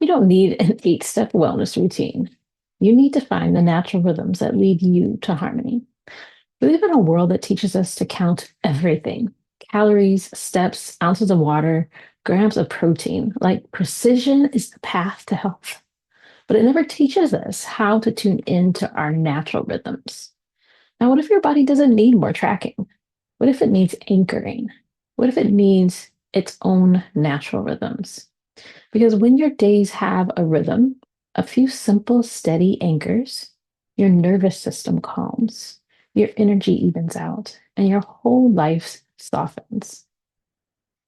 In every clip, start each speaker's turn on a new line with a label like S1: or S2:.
S1: don't need an 8 step wellness routine. You need to find the natural rhythms that lead you to harmony. We live in a world that teaches us to count everything: calories, steps, ounces of water, grams of protein. Like precision is the path to health. But it never teaches us how to tune into our natural rhythms. Now, what if your body doesn't need more tracking? What if it needs anchoring? What if it needs its own natural rhythms? Because when your days have a rhythm, a few simple, steady anchors, your nervous system calms, your energy evens out, and your whole life softens.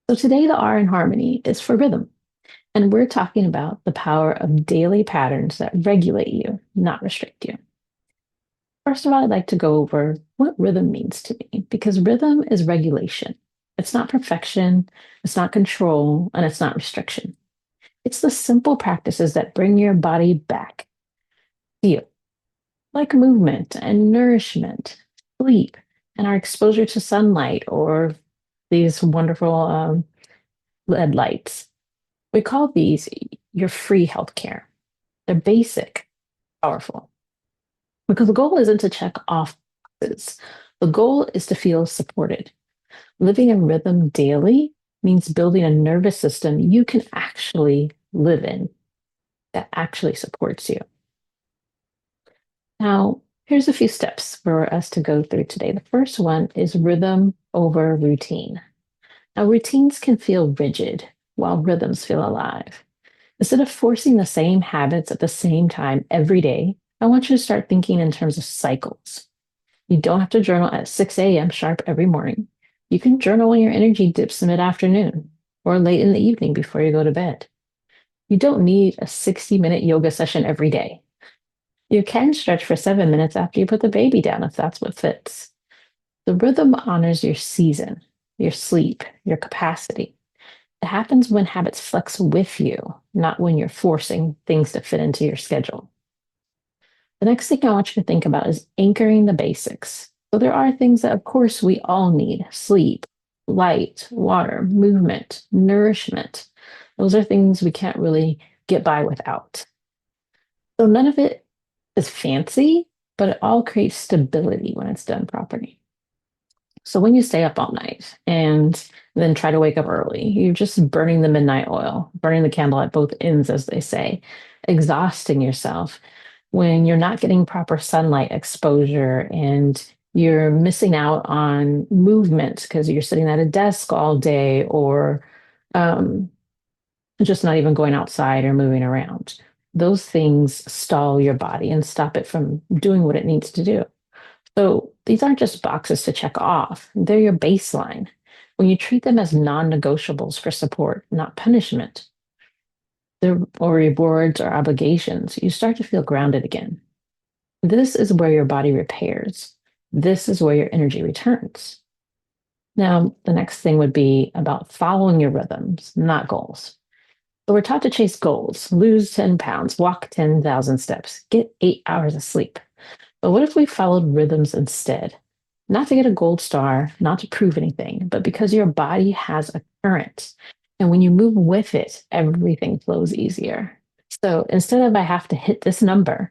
S1: So today, the R in harmony is for rhythm. And we're talking about the power of daily patterns that regulate you, not restrict you. First of all, I'd like to go over what rhythm means to me, because rhythm is regulation. It's not perfection, it's not control, and it's not restriction. It's the simple practices that bring your body back to you, like movement and nourishment, sleep, and our exposure to sunlight or these wonderful LED lights. We call these your free healthcare. They're basic, powerful, because the goal isn't to check off boxes. The goal is to feel supported. Living in rhythm daily means building a nervous system you can actually live in that actually supports you. Now, here's a few steps for us to go through today. The first one is rhythm over routine. Now, routines can feel rigid while rhythms feel alive. Instead of forcing the same habits at the same time every day, I want you to start thinking in terms of cycles. You don't have to journal at 6 a.m. sharp every morning. You can journal when your energy dips mid afternoon or late in the evening before you go to bed. You don't need a 60-minute yoga session every day. You can stretch for 7 minutes after you put the baby down if that's what fits. The rhythm honors your season, your sleep, your capacity. It happens when habits flex with you, not when you're forcing things to fit into your schedule. The next thing I want you to think about is anchoring the basics. So there are things that, of course, we all need: sleep, light, water, movement, nourishment. Those are things we can't really get by without. So none of it is fancy, but it all creates stability when it's done properly. So when you stay up all night and then try to wake up early, you're just burning the midnight oil, burning the candle at both ends, as they say, exhausting yourself when you're not getting proper sunlight exposure and you're missing out on movement because you're sitting at a desk all day or um, just not even going outside or moving around. Those things stall your body and stop it from doing what it needs to do. So these aren't just boxes to check off, they're your baseline. When you treat them as non negotiables for support, not punishment, or rewards or obligations, you start to feel grounded again. This is where your body repairs. This is where your energy returns. Now, the next thing would be about following your rhythms, not goals. So we're taught to chase goals: lose 10 pounds, walk 10,000 steps, get 8 hours of sleep. But what if we followed rhythms instead? Not to get a gold star, not to prove anything, but because your body has a current. And when you move with it, everything flows easier. So instead of "I have to hit this number,"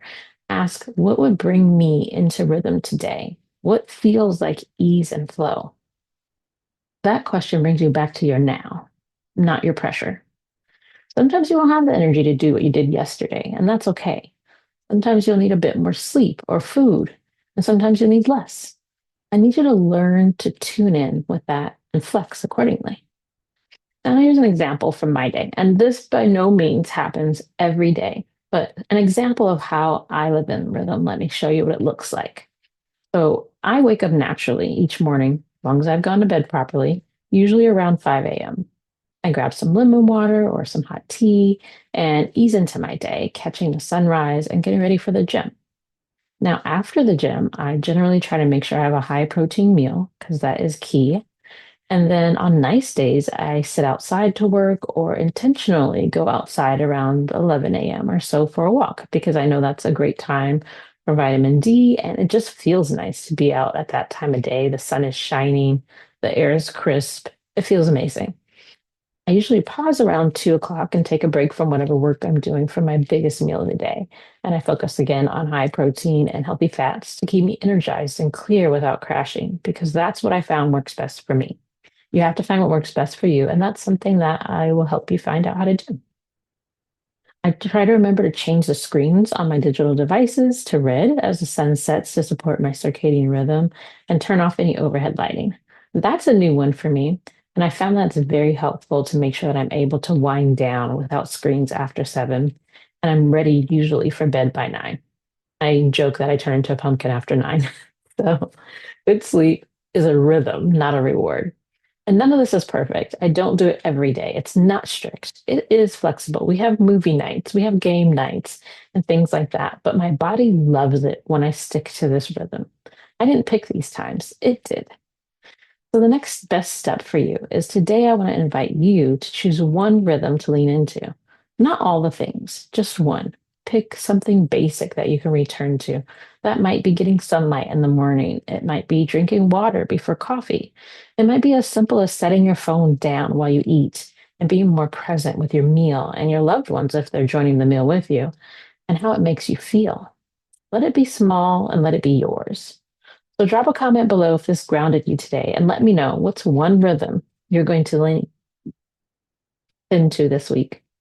S1: ask, what would bring me into rhythm today? What feels like ease and flow? That question brings you back to your now, not your pressure. Sometimes you won't have the energy to do what you did yesterday, and that's okay. Sometimes you'll need a bit more sleep or food, and sometimes you'll need less. I need you to learn to tune in with that and flex accordingly. Now, here's an example from my day, and this by no means happens every day, but an example of how I live in rhythm. Let me show you what it looks like. So I wake up naturally each morning, as long as I've gone to bed properly, usually around 5 a.m. I grab some lemon water or some hot tea and ease into my day, catching the sunrise and getting ready for the gym. Now, after the gym, I generally try to make sure I have a high protein meal because that is key. And then on nice days, I sit outside to work or intentionally go outside around 11 a.m. or so for a walk because I know that's a great time for vitamin D. And it just feels nice to be out at that time of day. The sun is shining, the air is crisp. It feels amazing. I usually pause around 2 o'clock and take a break from whatever work I'm doing for my biggest meal of the day. And I focus again on high protein and healthy fats to keep me energized and clear without crashing, because that's what I found works best for me. You have to find what works best for you. And that's something that I will help you find out how to do. I try to remember to change the screens on my digital devices to red as the sun sets to support my circadian rhythm and turn off any overhead lighting. That's a new one for me. And I found that's very helpful to make sure that I'm able to wind down without screens after 7. And I'm ready usually for bed by 9. I joke that I turn into a pumpkin after 9. So good sleep is a rhythm, not a reward. And none of this is perfect. I don't do it every day. It's not strict. It is flexible. We have movie nights, we have game nights, and things like that. But my body loves it when I stick to this rhythm. I didn't pick these times, it did. So the next best step for you is today I want to invite you to choose one rhythm to lean into. Not all the things, just one. Pick something basic that you can return to. That might be getting sunlight in the morning. It might be drinking water before coffee. It might be as simple as setting your phone down while you eat and being more present with your meal and your loved ones if they're joining the meal with you, and how it makes you feel. Let it be small and let it be yours. So drop a comment below if this grounded you today and let me know what's one rhythm you're going to lean into this week.